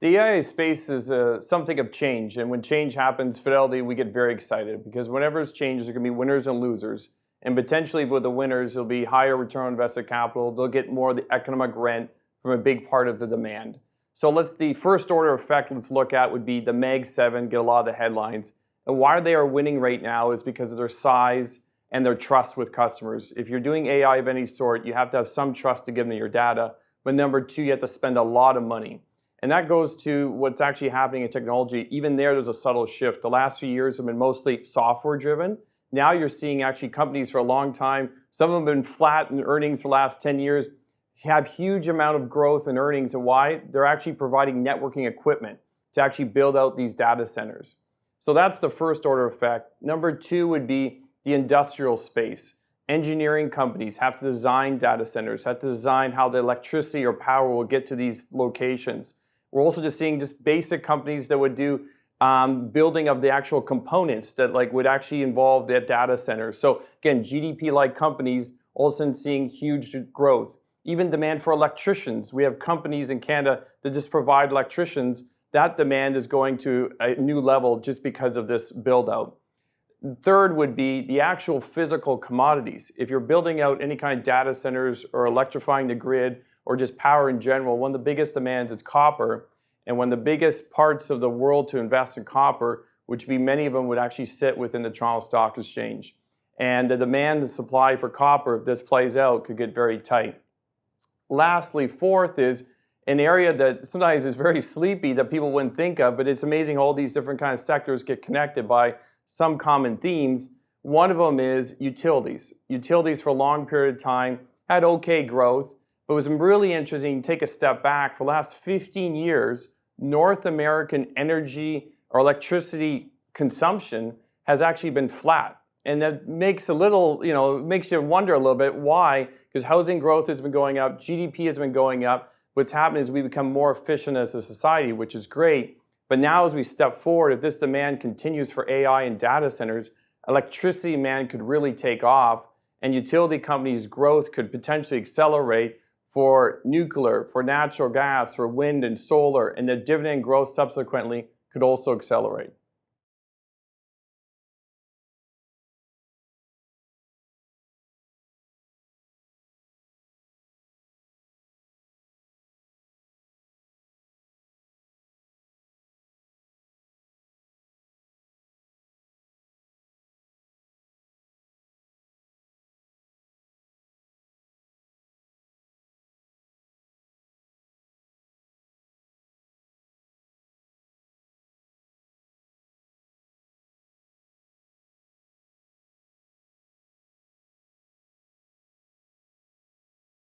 The AI space is something of change, and when change happens, Fidelity, we get very excited because whenever it's changed, there's going to be winners and losers. And potentially with the winners, there'll be higher return on invested capital. They'll get more of the economic rent from a big part of the demand. So the first order effect let's look at would be the Mag 7, get a lot of the headlines. And why they are winning right now is because of their size and their trust with customers. If you're doing AI of any sort, you have to have some trust to give them your data. But number two, you have to spend a lot of money. And that goes to what's actually happening in technology. Even there's a subtle shift. The last few years have been mostly software driven. Now you're seeing actually companies for a long time, some of them have been flat in earnings for the last 10 years, have huge amount of growth in earnings. And why? They're actually providing networking equipment to actually build out these data centers. So that's the first order effect. Number two would be the industrial space. Engineering companies have to design data centers, have to design how the electricity or power will get to these locations. We're also just seeing basic companies that would do building of the actual components that would actually involve the data centers. So again, GDP-like companies also seeing huge growth. Even demand for electricians. We have companies in Canada that just provide electricians. That demand is going to a new level just because of this build out. Third would be the actual physical commodities. If you're building out any kind of data centers or electrifying the grid or just power in general, one of the biggest demands is copper. And one of the biggest parts of the world to invest in copper, which many of them would actually sit within the Toronto Stock Exchange. And the demand and supply for copper, if this plays out, could get very tight. Lastly, fourth is an area that sometimes is very sleepy that people wouldn't think of, but it's amazing all these different kinds of sectors get connected by some common themes. One of them is utilities. Utilities for a long period of time had okay growth, but it was really interesting to take a step back. For the last 15 years, North American energy or electricity consumption has actually been flat. And that makes makes you wonder a little bit why, because housing growth has been going up, GDP has been going up. What's happened is we become more efficient as a society, which is great. But now as we step forward, if this demand continues for AI and data centers, electricity demand could really take off and utility companies' growth could potentially accelerate for nuclear, for natural gas, for wind and solar, and the dividend growth subsequently could also accelerate.